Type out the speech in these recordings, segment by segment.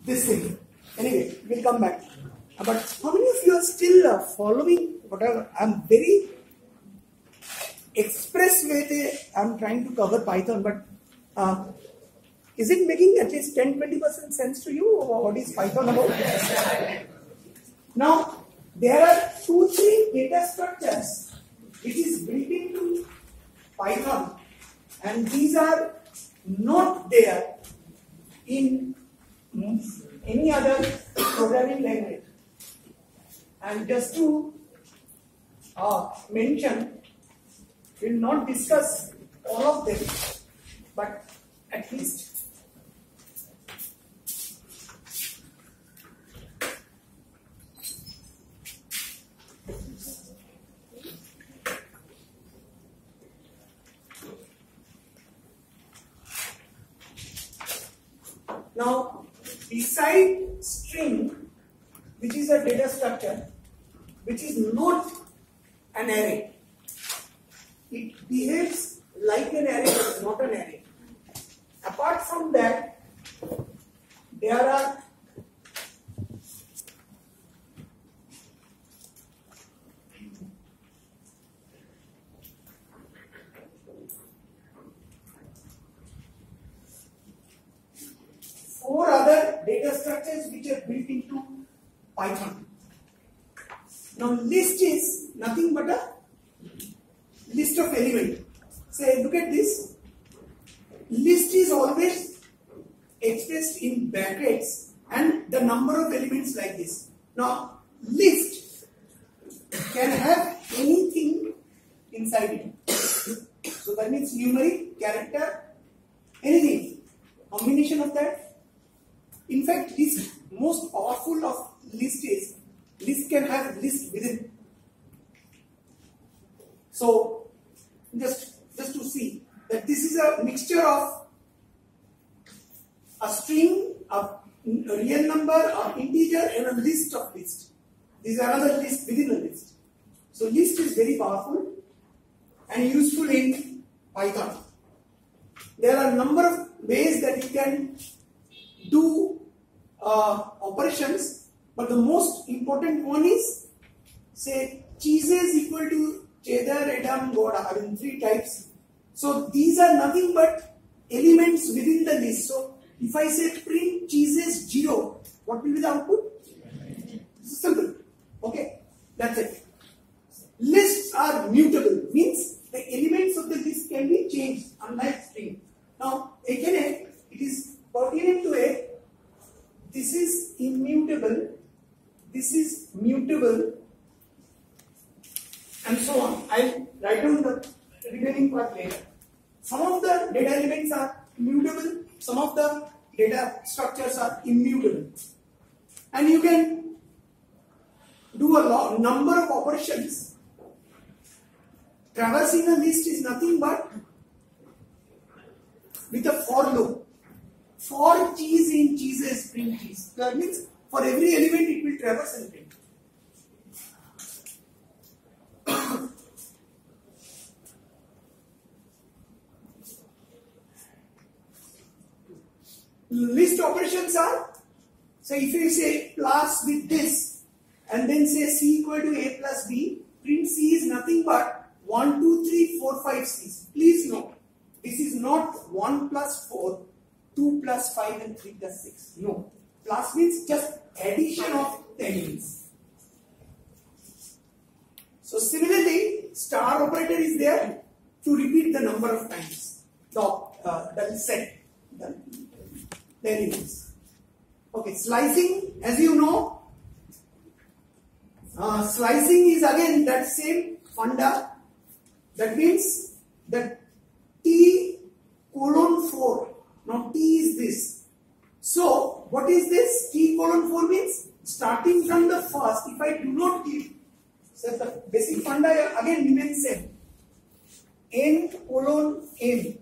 this thing. Anyway, we'll come back. But how many of you are still following whatever? I'm very express way I'm trying to cover Python, but is it making at least 10-20% sense to you? Or what is Python about? Now, there are 2-3 data structures which is built into Python, and these are not there in any other programming language. And just to mention, we will not discuss all of them, but at least now, beside string, which is a data structure, which is not an array, it behaves like an array, but not an array. Apart from that, there are four other data structures which are built into Python. Now, list is nothing but a list of elements. Say, look at this. List is always expressed in brackets and the number of elements like this. Now, list can have anything inside it. So that means numeric, character, anything. Combination of that. In fact, this most powerful of list is list can have list within. So just to see that this is a mixture of a string, a real number, or integer, and a list of list. This is another list within a list. So list is very powerful and useful in Python. There are a number of ways that you can do operations, but the most important one is, say, cheeses equal to cheddar, edam, gouda. I mean, 3 types. So these are nothing but elements within the list. So if I say print cheeses 0, what will be the output? It's simple. Okay, that's it. Lists are mutable, means the elements of the list can be changed, unlike string. Now, again, it is pertinent to it. This is immutable, this is mutable, and so on. I'll write down the remaining part later. Some of the data elements are mutable, some of the data structures are immutable. And you can do a number of operations. Traversing a list is nothing but with a for loop. For cheese in cheeses, print cheese. That means for every element it will traverse and print. List operations are, so if you say plus with this and then say C equal to A plus B, print C is nothing but 1, 2, 3, 4, 5 C's. Please note, this is not 1 plus 4, 2 plus 5 and 3 plus 6. No. Plus means just addition of the elements. So similarly, star operator is there to repeat the number of times. That is set the elements. Okay, slicing, as you know, slicing is again that same funda. That means that T colon 4. Now T is this. So what is this? T colon 4 means starting from the first, if I do not give, so the basic funda again remains same. N colon N.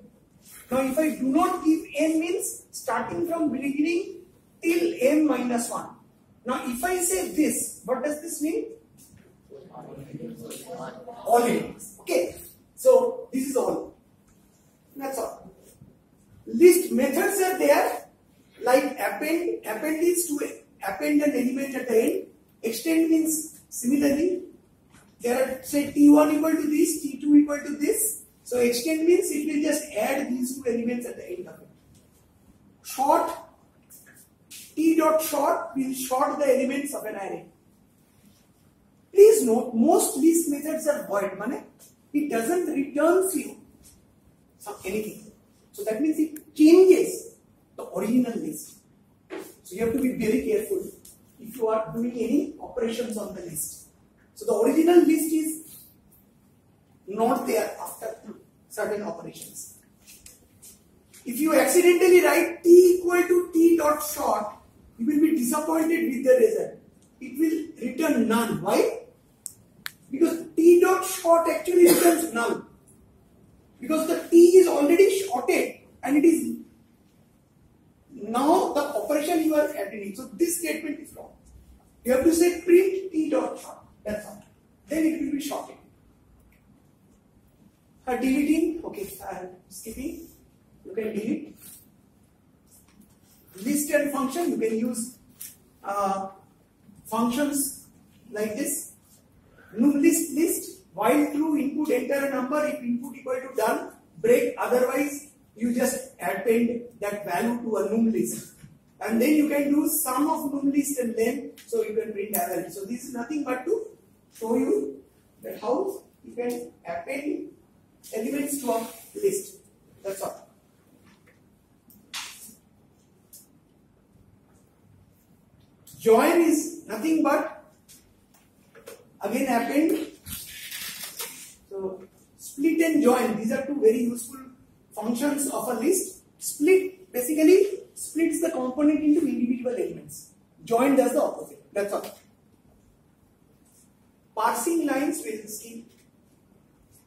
Now if I do not give N means starting from beginning till M minus 1. Now if I say this, what does this mean? All elements. Okay. So this is all. That's all. List methods are there. Like append is to append an element at the end. Extend means similarly. There are, say, T1 equal to this, T2 equal to this. So extend means it will just add these two elements at the end of it. Short, T dot short will short the elements of an array. Please note, most list methods are void. Mane, it doesn't returns you anything. So that means it changes the original list. So you have to be very careful if you are doing any operations on the list. So the original list is not there after certain operations. If you accidentally write T equal to T dot short, you will be disappointed with the result. It will return none. Why? Because T dot short actually returns null. Because the T is already shorted and it is now the operation you are adding. So this statement is wrong. You have to say print T dot short. That's all. Then it will be shorted. Deleting, okay, skipping, you can delete. List and function, you can use functions like this. Num list, while true, input enter a number, if input equal to done, break, otherwise you just append that value to a num list. And then you can do sum of num list and length, so you can print average. So this is nothing but to show you that how you can append elements to a list. That's all. Join is nothing but again append. So split and join, these are two very useful functions of a list. Split basically splits the component into individual elements. Join does the opposite. That's all. Parsing lines will skip.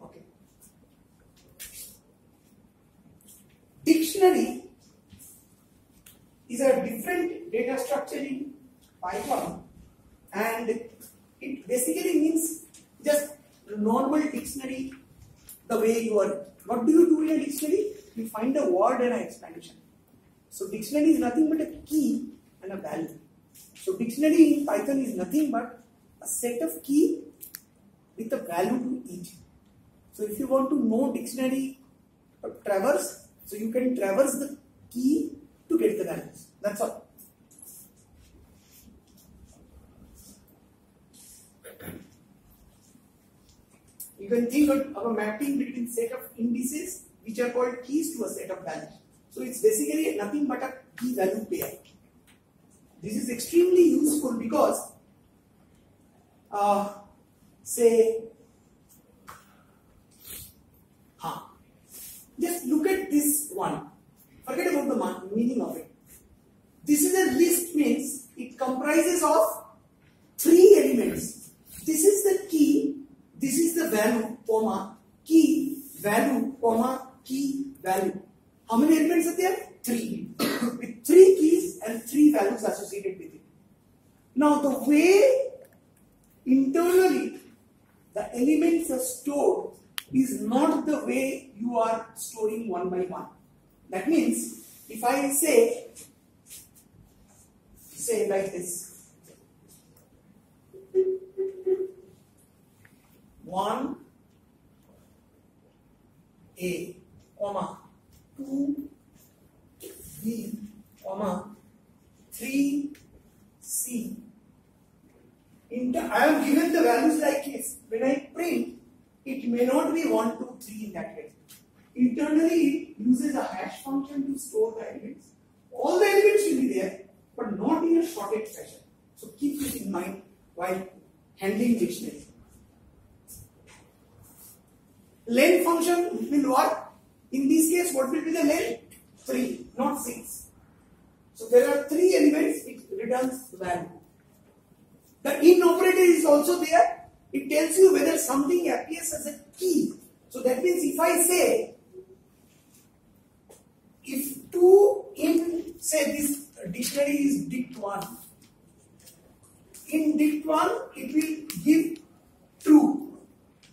Okay. Dictionary is a different data structure in Python, and it basically means just normal dictionary the way you are. What do you do in a dictionary? You find a word and an expansion. So dictionary is nothing but a key and a value. So dictionary in Python is nothing but a set of key with a value to each. So if you want to know dictionary traverse, so you can traverse the key to get the values. That's all. You can think of a mapping between set of indices which are called keys to a set of values. So it's basically nothing but a key value pair. This is extremely useful because just look at this one. Forget about the meaning of it. This is a list, means it comprises of 3 elements. This is the key, this is the value, comma, key, value, comma, key, value. How many elements are there? 3. With 3 keys and 3 values associated with it. Now the way internally the elements are stored is not the way you are storing one by one. That means if I say like this, 1 A, comma, 2 B, comma, 3 C. I have given the values like this. When I print, it may not be 1, 2, 3 in that way. Internally, it uses a hash function to store the elements. All the elements will be there, but not in a shorted fashion. So keep this in mind while handling dictionary. Length function will what? In this case, what will be the length? 3, not 6. So there are 3 elements, it returns the value. The in operator is also there. It tells you whether something appears as a key. So that means if I say, if 2 in, say this dictionary is dict1, in dict1 it will give true.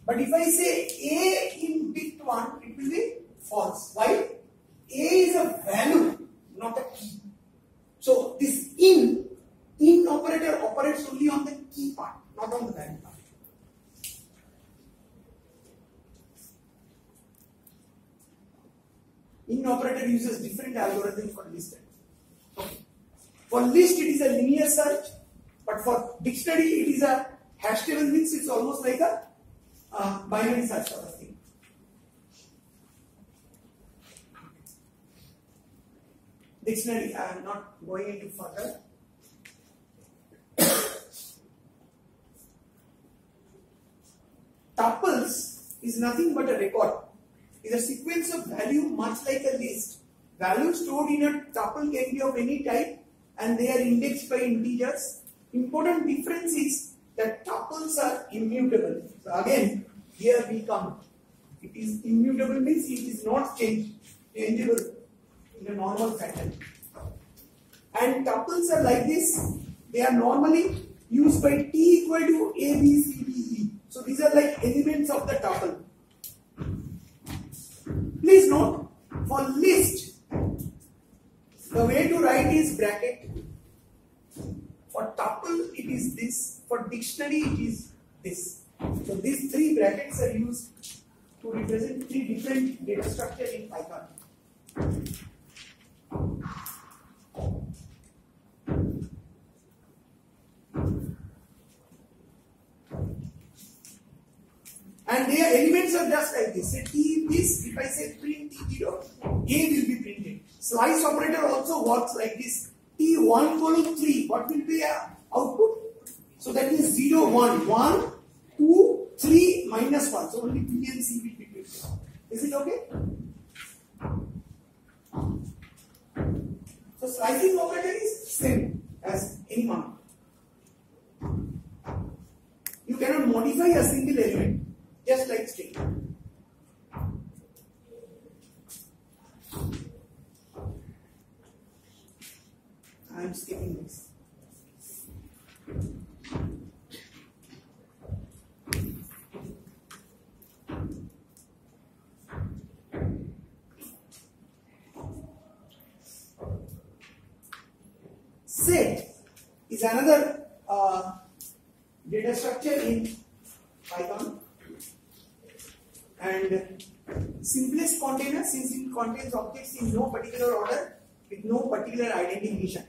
But if I say A in dict1, it will be false. Why? A is a value, not a key. So this in operator operates only on the key part, not on the value part. In operator uses different algorithm for list. Okay. For list it is a linear search, but for dictionary it is a hash table, means it's almost like a binary search sort of thing. Dictionary, I am not going into further. Tuples is nothing but a record. Is a sequence of value much like a list. Values stored in a tuple can be of any type and they are indexed by integers. Important difference is that tuples are immutable. So again, here we come. It is immutable means it is not changeable in a normal fashion. And tuples are like this. They are normally used by t equal to a, b, c, d, e. So these are like elements of the tuple. Please note, for list, the way to write is bracket. For tuple, it is this. For dictionary, it is this. So these three brackets are used to represent three different data structures in Python. And their elements are just like this. Say T this, if I say print T0, A will be printed. Slice operator also works like this. T1 : 3, what will be our output? So that is 0, 1, 1, 2, 3, minus 1. So only B and C will be printed. Is it okay? So slicing operator is same as any one. You cannot modify a single element. Just like string. I am skipping this. Set is another data structure in Python. And simplest container, since it contains objects in no particular order with no particular identification.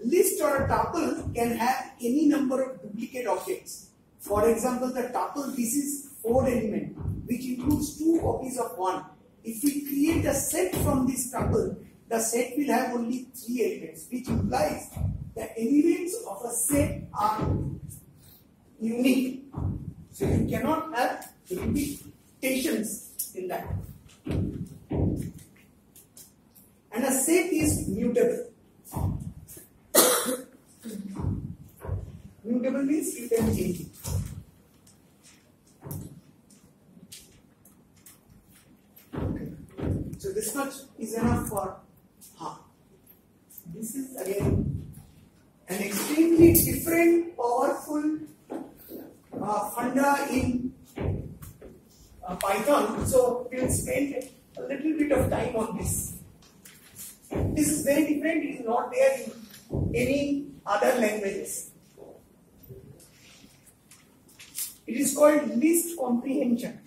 List or a tuple can have any number of duplicate objects. For example, the tuple, this is 4 element, which includes 2 copies of 1. If we create a set from this tuple, the set will have only 3 elements, which implies the elements of a set are unique. So you cannot have repetitions in that. And a set is mutable. Mutable means you can change it. So this much is enough for This is again an extremely different, powerful funda in Python, so we will spend a little bit of time on this. This is very different, it is not there in any other languages. It is called list comprehension.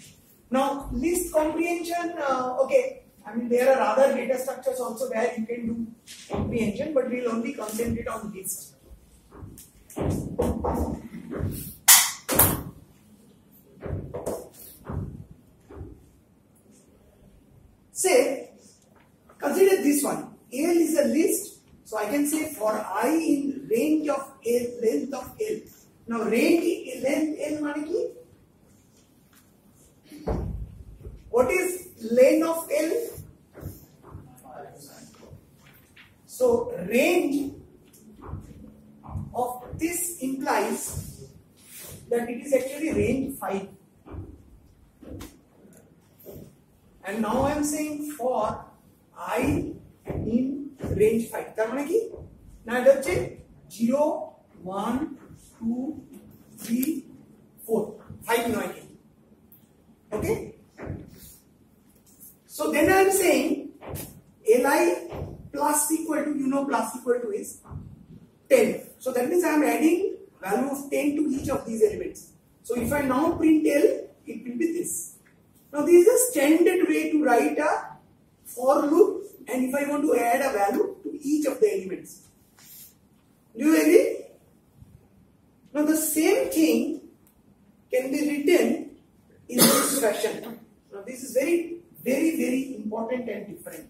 Now, list comprehension, okay, I mean there are other data structures also where you can do comprehension, but we will only concentrate on list. Say, consider this one. L is a list, so I can say for I in range of L, length of L. Now range length L mane ki? What is length of L? So range of this implies that it is actually range 5. And now I am saying for I in range 5. Tar mane ki? Now it is 0, 1, 2, 3, 4. 5 noise. Okay? So then I am saying Li plus equal to, you know, plus equal to is 10. So that means I am adding value of 10 to each of these elements. So if I now print L, it will be this. Now this is a standard way to write a for loop, and if I want to add a value to each of the elements. Do you agree? Now the same thing can be written in this fashion. Now this is very important and different.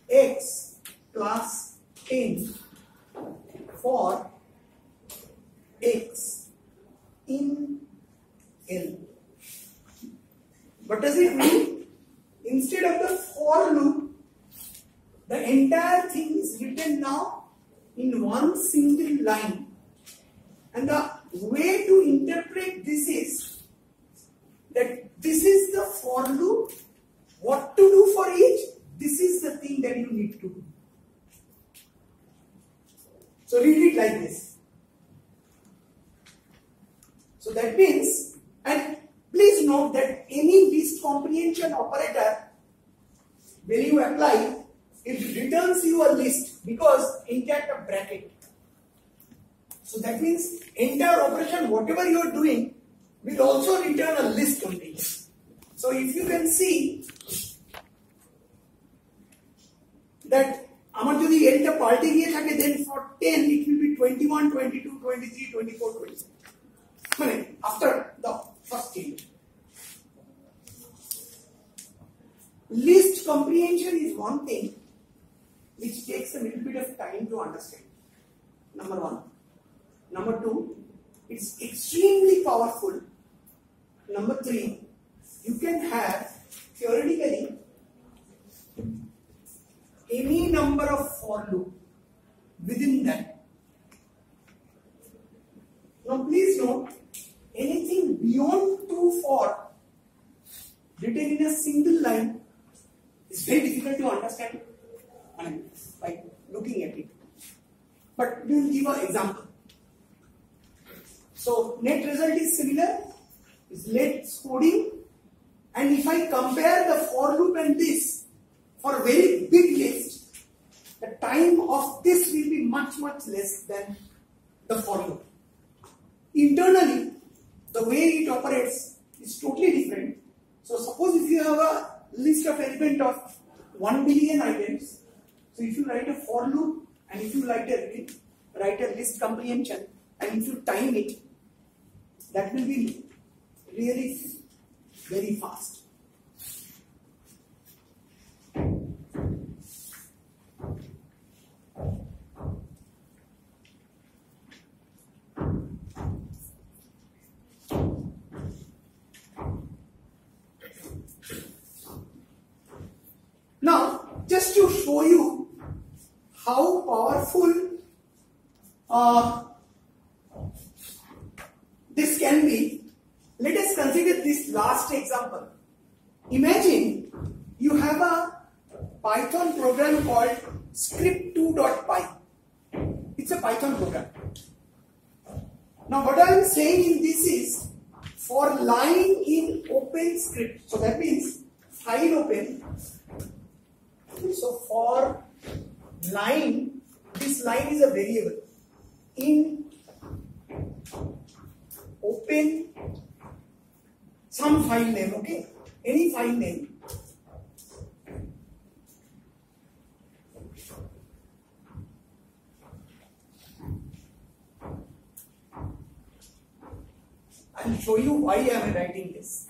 X plus 10 for X in L. What does it mean? Instead of the for loop, the entire thing is written now in one single line. And the way to interpret this is that this is the for loop. What to do for each? This is the thing that you need to do. So read it like this. So that means, and please note that any list comprehension operator, when you apply, it returns you a list because inside a bracket. So that means entire operation, whatever you are doing, will also return a list only. So if you can see that amar jodi L ta party diye thake, then for 10 it will be 21, 22, 23, 24, 26. After the first change. List comprehension is one thing which takes a little bit of time to understand. Number one. Number two, it's extremely powerful. Number three, you can have theoretically any number of for loop within that. Now please note, anything beyond 2 for written in a single line is very difficult to understand by looking at it. But we will give an example. So net result is similar, is let's coding, and if I compare the for loop and this for a very big list, the time of this will be much less than the for loop. Internally, the way it operates is totally different. So suppose if you have a list of element of 1 billion items, so if you write a for loop and if you write a list comprehension and if you time it, that will be really very fast. Now, just to show you how powerful this can be, let us consider this last example. Imagine you have a Python program called script2.py. It's a Python program. Now what I am saying in this is for line in open script. So that means file open. So for line, this line is a variable in open some file name, okay? Any file name. I'll show you why I am writing this.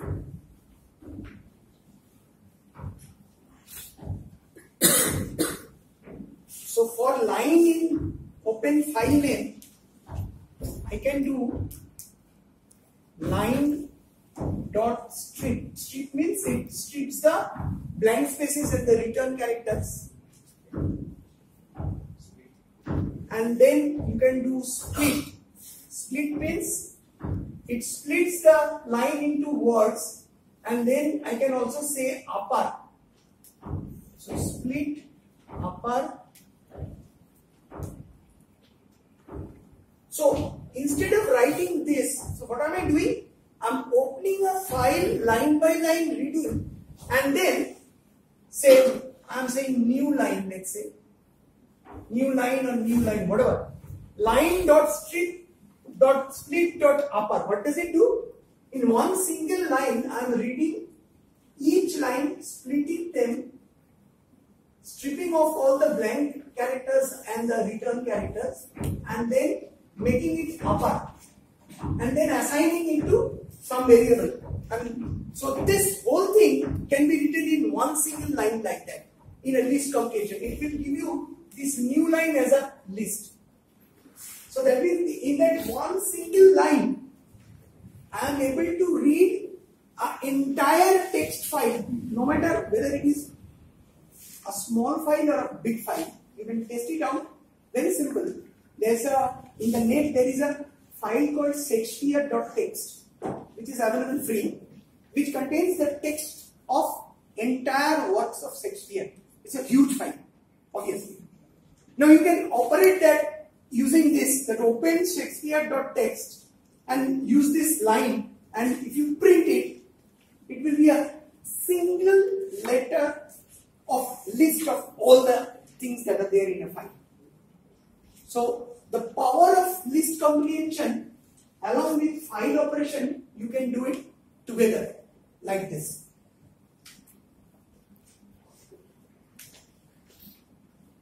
So for line in open file name, I can do line dot strip. Strip means it strips the blank spaces and the return characters. And then you can do split. Split means it splits the line into words, and then I can also say upper. So split upper. So instead of writing this, so what am I doing? I'm opening a file line by line reading, and then say I am saying new line, let's say new line or new line, whatever. Line dot split dot upper. What does it do? In one single line, I am reading each line, splitting them, stripping off all the blank characters and the return characters, and then making it upper, and then assigning it to some variable. So this whole thing can be written in one single line like that in a list computation. It will give you this new line as a list. So that means in that one single line, I am able to read an entire text file, no matter whether it is a small file or a big file. You can test it out. Very simple. There's in the net there is a file called Shakespeare.txt, which is available free, which contains the text of entire works of Shakespeare. It's a huge file, obviously. Now you can operate that using this, that open Shakespeare.txt and use this line, and if you print it, it will be a single letter of list of all the things that are there in a file. So the power of list comprehension along with file operation, you can do it together like this.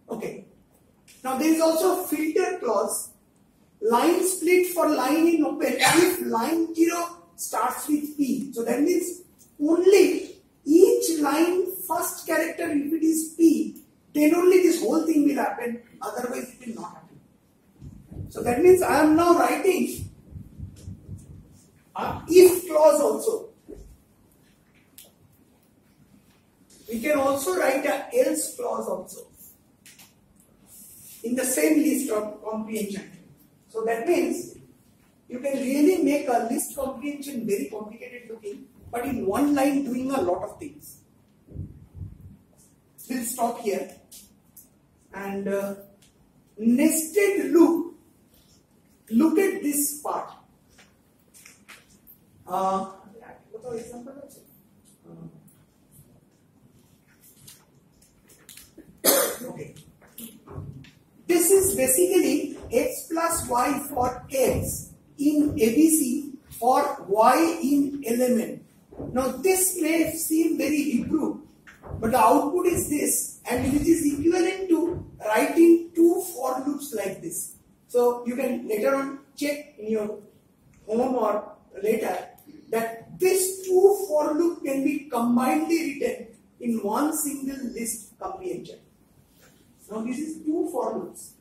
Okay. Now there is also a filter clause. Line split for line in open if line 0 starts with P. So that means only each line first character, if it is P, then only this whole thing will happen, otherwise it will not happen. So that means I am now writing an if clause also. We can also write an else clause also in the same list of comprehension. So that means you can really make a list comprehension very complicated looking, but in one line doing a lot of things. We'll stop here. And nested loop, look at this part. Okay. This is basically x plus y for x in ABC for y in element. Now this may seem very Hebrew, but the output is this, and which is equivalent to writing two for loops like this. So you can later on check in your home or later that this two for loop can be combinedly written in one single list comprehension. Now this is two for loops.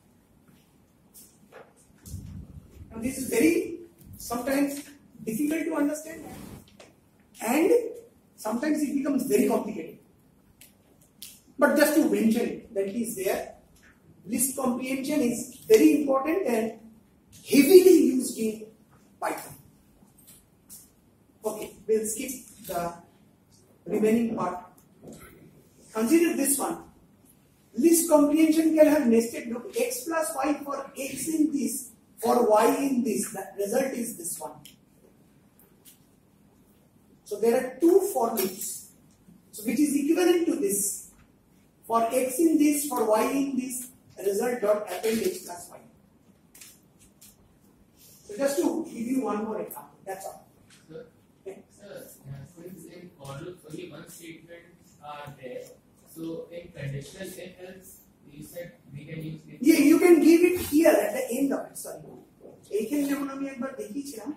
Now this is very sometimes difficult to understand, and sometimes it becomes very complicated. But just to mention it, that it is there. List comprehension is very important and heavily used in Python. Okay, we'll skip the remaining part. Consider this one. List comprehension can have nested loop x plus y for x in this, for y in this. The result is this one. So there are two for loops, so which is equivalent to this. For x in this, for y in this, result dot append x plus y. So just to give you one more example, that's all. Sir, Okay. since in for loops only one statement are there, so in conditional if else, you said we can use this. Yeah, you can give it here at the end of it. Sorry. এইখানে যেমন আমি একবার দেখিয়েছিলাম,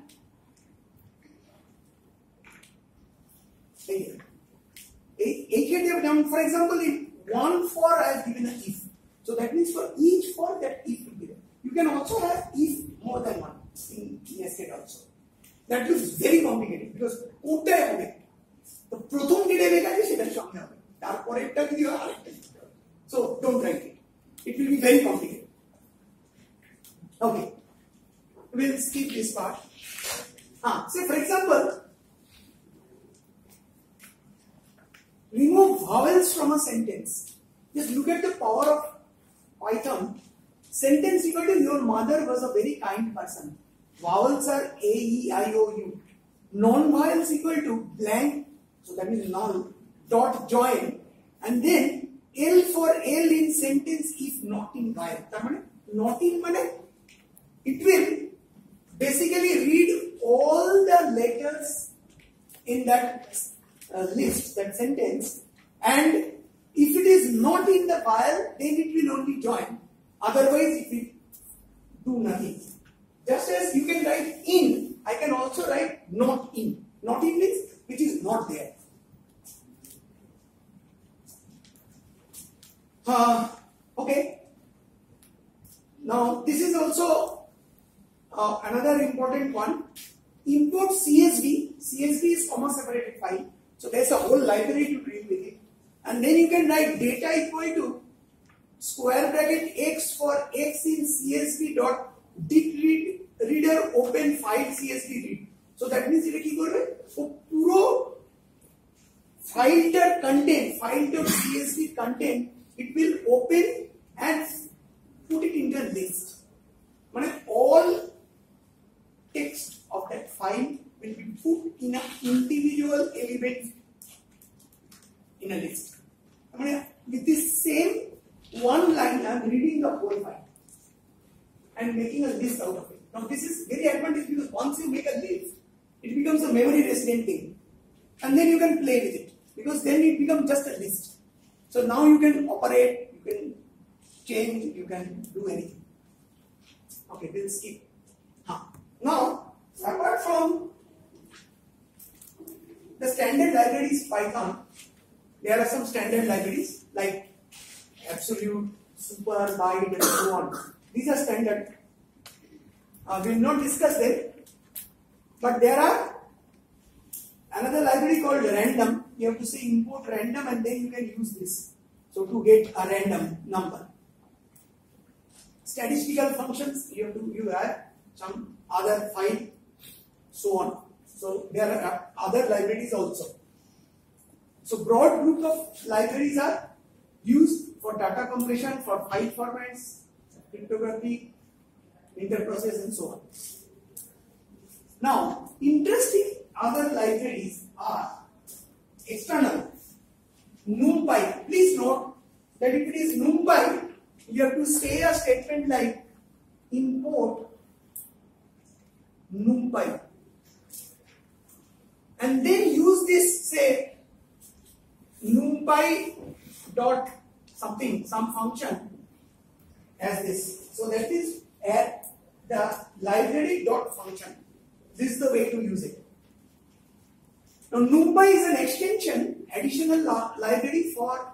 এইখানে যেমন for example in one for I have given an if. So that means for each for that if will be there. You can also have if more than one in nested also. That looks very complicated because কোনটায় হবে? তো প্রথম যেটা লেখা আছে সেটার সঙ্গে হবে, তারপরেরটা যদি হয় আরেকটা দিতে হবে। So don't write it. It will be very complicated. Okay. We'll skip this part. Say for example, remove vowels from a sentence. Just look at the power of Python. Sentence equal to your mother was a very kind person. Vowels are A, E, I, O, U. Non-vowels equal to blank, so that means null, dot join, and then L for L in sentence if not in while. Not in mane it will basically read all the letters in that list, that sentence, and if it is not in the while, then it will only join. Otherwise, it will do nothing. Just as you can write in, I can also write not in. Not in means which is not there. Okay. Now this is also another important one. Import CSV. CSV is comma separated file. So there's a whole library to deal with it. And then you can write data equal to square bracket x for x in CSV dot dit reader open file CSV read. So that means it কি করবে পুরো ফাইলটার content, file.csv content, it will open and put it into a list. মানে all text of that file will be put in an individual element in a list. With this same one line, I am reading the whole file and making a list out of it. Now this is very advantageous because once you make a list, it becomes a memory resident thing, and then you can play with it because then it becomes just a list. So now you can operate, you can change, you can do anything. Okay, we'll skip. Now, apart from the standard libraries Python, there are some standard libraries like Absolute, Super, Byte, and so on. These are standard. We will not discuss them, but there are another library called random. You have to say import random and then you can use this. So to get a random number. Statistical functions, you have some other file, so on. So there are other libraries also. So broad group of libraries are used for data compression, for file formats, cryptography, interprocess, and so on. Now, interesting other libraries are external. NumPy. Please note that if it is NumPy, you have to say a statement like import NumPy, and then use this, say NumPy dot something, some function as this. So that is at the library dot function. This is the way to use it. Now NumPy is an extension, additional library for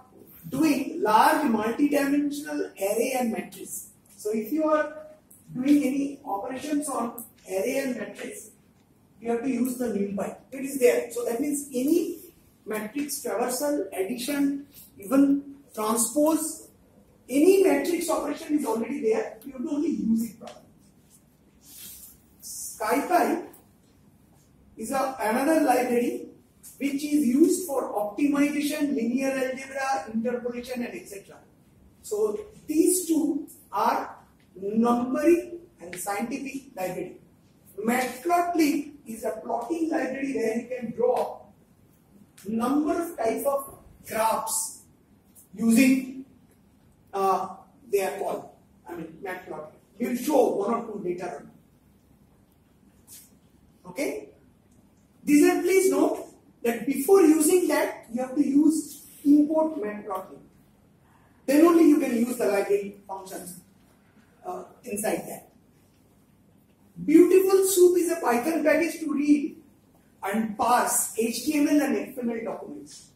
doing large multi-dimensional array and matrix. So if you are doing any operations on array and matrix, you have to use the NumPy. It is there. So that means any matrix traversal, addition, even transpose, any matrix operation is already there. You have to only use it properly. SciPy is another library which is used for optimization, linear algebra, interpolation, and etc. So these two are numbering and scientific library. Matplotlib is a plotting library where you can draw number of type of graphs using they are called, Matplotlib. We will show one or two later on. Okay? Please note that before using that, you have to use import Matplotlib. Then only you can use the library functions inside that. Beautiful Soup is a Python package to read and parse HTML and XML documents.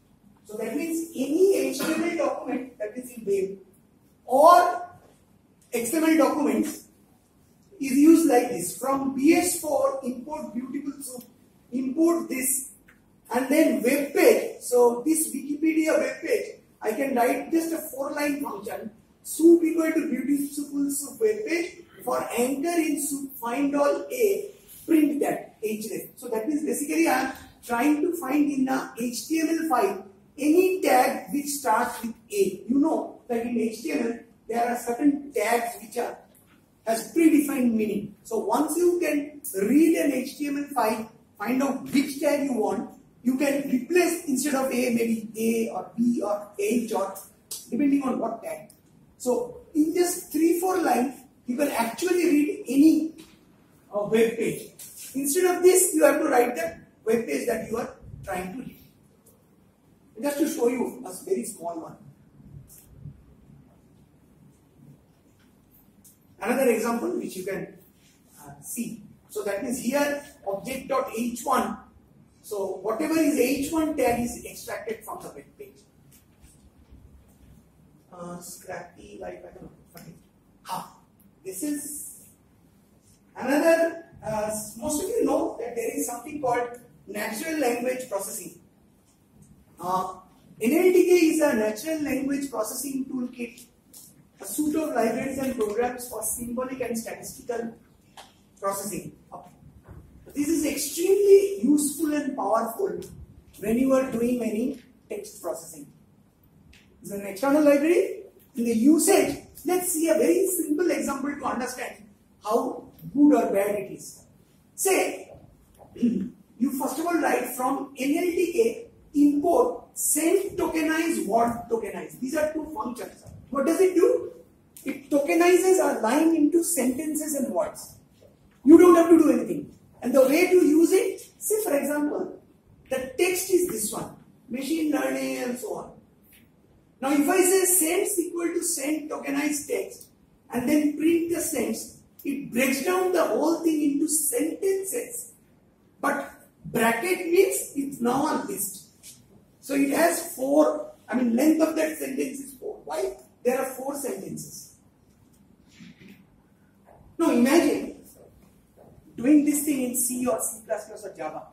So that means any HTML document that is in web or XML documents is used like this. From BS4, import Beautiful Soup, import this, and then web page. So this Wikipedia web page, I can write just a 4-line function. Soup equal to Beautiful Soup web page. For anchor in soup, find all A, print that href. So that means basically I am trying to find in a HTML file any tag which starts with A. You know that in HTML there are certain tags which has predefined meaning. So once you can read an HTML file, find out which tag you want, you can replace instead of A maybe A or B or H or depending on what tag. So in just 3-4 lines, you can actually read any web page. Instead of this, you have to write the web page that you are trying to read. Just to show you a very small one. Another example which you can see. So that means here object.h1. So whatever is h1 tag is extracted from the web page. Scrappy like I don't know. This is another. Most of you know that there is something called natural language processing. NLTK is a natural language processing toolkit, a suite of libraries and programs for symbolic and statistical processing. This is extremely useful and powerful when you are doing any text processing. It's an external library. In the usage, let's see a very simple example to understand how good or bad it is. Say, you first of all write from NLTK import send tokenize word tokenize. These are two functions. What does it do? It tokenizes a line into sentences and words. You don't have to do anything. And the way to use it, say for example, the text is this one, machine learning and so on. Now if I say sends equal to send tokenized text and then print the sends, it breaks down the whole thing into sentences. But bracket means it's now a list. So it has 4, length of that sentence is 4. Why? There are 4 sentences. Now imagine doing this thing in C or C++ or Java.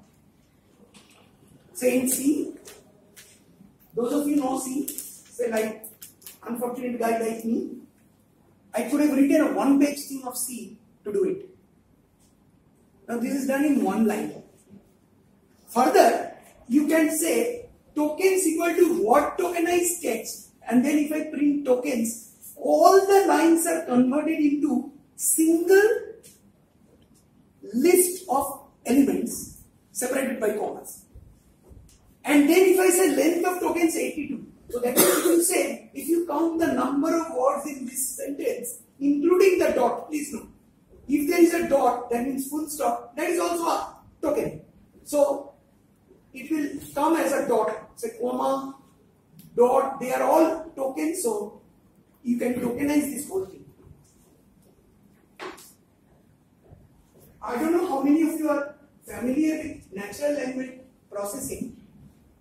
Say in C, those of you know C, say like unfortunate guy like me, I could have written a 1-page thing of C to do it. Now this is done in 1 line. Further, you can say tokens equal to what tokenized text, and then if I print tokens, all the lines are converted into single list of elements separated by commas. And then if I say length of tokens 82, so that means you say if you count the number of words in this sentence, including the dot, please note, if there is a dot, that means full stop, that is also a token. So it will come as a dot, say comma, dot, they are all tokens, so you can tokenize this whole thing. I don't know how many of you are familiar with natural language processing,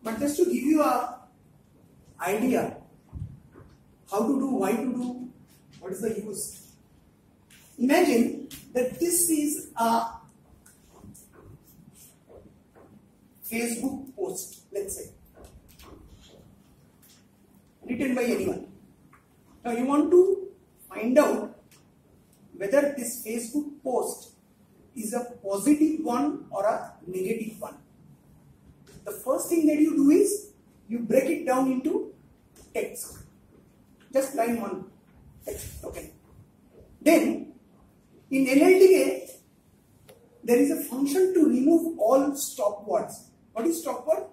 but just to give you a idea how to do, why to do, what is the use. Imagine that this is a Facebook post, let's say, written by anyone. Now you want to find out whether this Facebook post is a positive one or a negative one. The first thing that you do is you break it down into text. Just line 1 text. Okay. Then in NLTK there is a function to remove all stop words. What is stop word?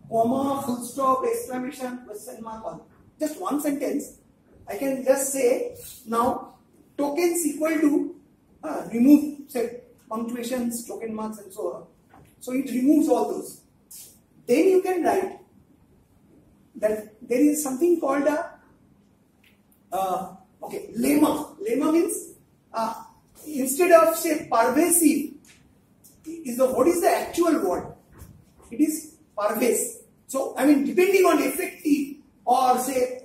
Comma, full stop, exclamation, question mark, all. Just one sentence. I can just say now tokens equal to remove, say, punctuations, token marks and so on. So it removes all those. Then you can write that there is something called a lemma. Lemma means instead of say pervasive, what is the actual word? It is pervasive. So depending on effective or say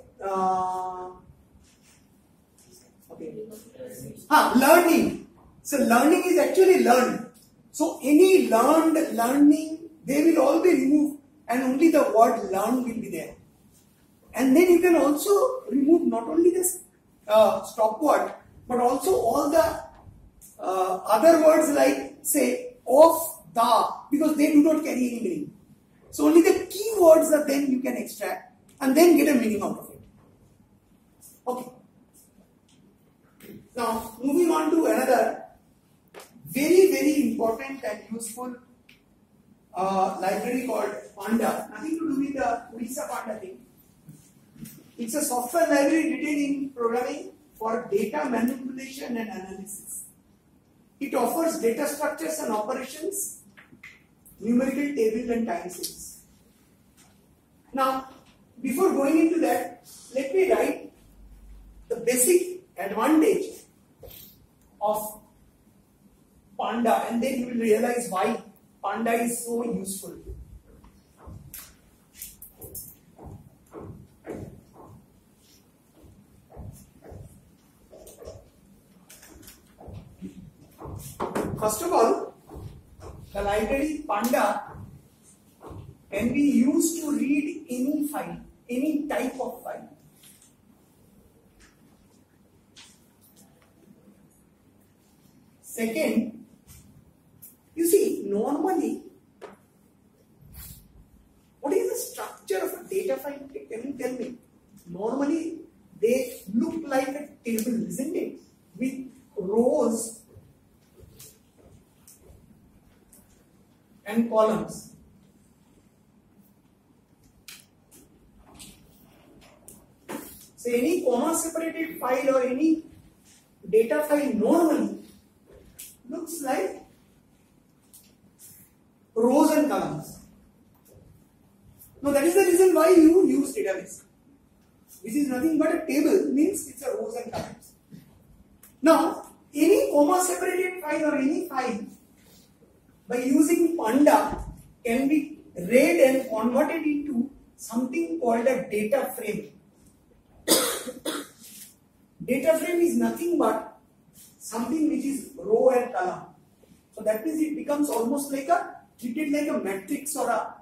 learning. So learning is actually learned. So any learned, learning, they will all be removed and only the word learn will be there. And then you can also remove not only this stop word, but also all the other words like say of, the, because they do not carry any meaning. So only the key words are then you can extract and then get a meaning out of it. Okay. Now moving on to another very, very important and useful library called Panda. Nothing to do with the Odisha Panda thing. It's a software library written in programming for data manipulation and analysis. It offers data structures and operations, numerical tables and time series. Now, before going into that, let me write the basic advantage of Panda, and then you will realize why Panda is so useful. First of all, the library Panda can be used to read any file, any type of file. Second, you see, normally, what is the structure of a data file? Can you tell me? Normally, they look like a table, isn't it? With rows and columns. So any comma separated file or any data file normally looks like rows and columns. Now that is the reason why you use database. This is nothing but a table, means it's a rows and columns. Now any comma separated file or any file by using Panda can be read and converted into something called a data frame. Data frame is nothing but something which is row and column. So that means it becomes almost like treated like a matrix or a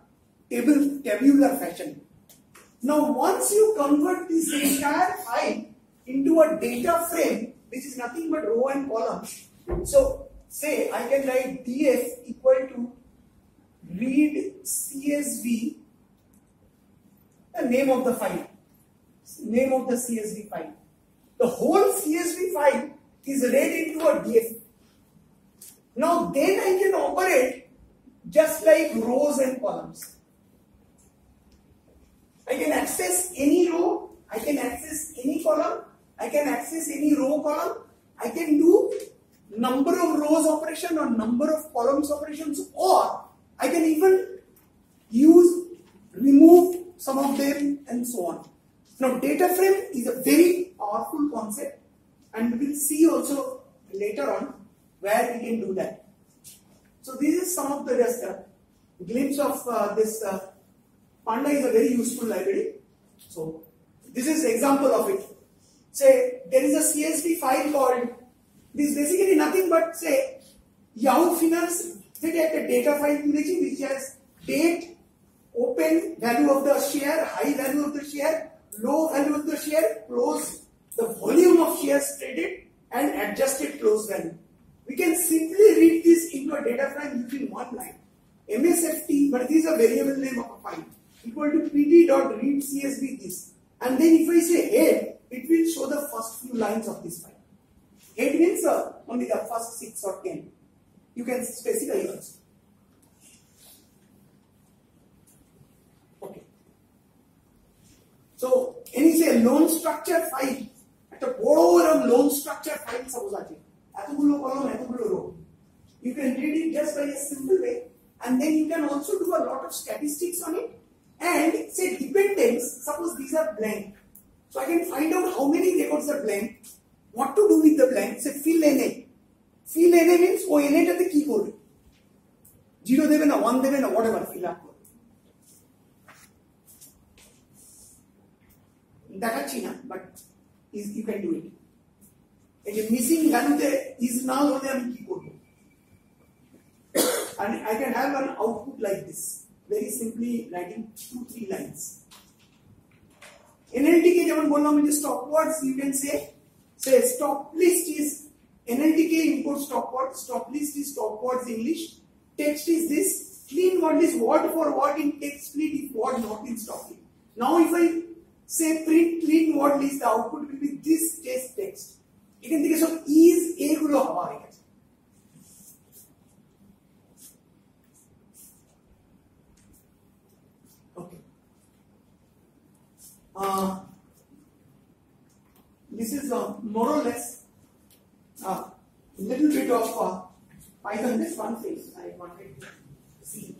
tabular fashion. Now once you convert this entire file into a data frame, which is nothing but row and column, so say I can write df equal to read CSV, the name of the file, name of the CSV file. The whole CSV file is read into a df. Now then I can operate just like rows and columns. I can access any row, I can access any column, I can access any row column, I can do number of rows operation or number of columns operations, or I can even remove some of them and so on. Now data frame is a very powerful concept, and we will see also later on where we can do that. So this is some of the just glimpse of this Panda is a very useful library. So this is example of it. Say there is a CSV file called, this is basically nothing but say Yahoo Finance a data file which has date, open value of the share, high value of the share, low value of the share, close, the volume of shares traded, and adjusted close value. We can simply read this into a data frame using one line. MSFT, but this is a variable name of a file, equal to pt.read CSV this. And then if I say head, it will show the first few lines of this file. Head means only the first 6 or 10. You can specify also. Okay. So, any say loan structure file, at a borrower loan structure file suppose etugulo column, etugulo row. You can read it just by a simple way, and then you can also do a lot of statistics on it. And say dependents, suppose these are blank. So I can find out how many records are blank, what to do with the blank. Say fill NA. Fill NA means oh NA tate ki korbe. 0 debe na 1 debe na whatever fill up korbe. Dekhachi na, but you can do it. And missing value there is now hole ami ki korbo. And I can have an output like this. Very simply writing 2-3 lines. NLTK जब बोल रहा हूँ मुझे stopwords you can say stop list is NLTK import stop list is stopwords English, text is this, clean word is word for word in text split if word not in stop list. Now if I say print clean word list, the output will be this text. You can think of is a gulo hawa. more or less little bit of Python. This one phase I wanted to see.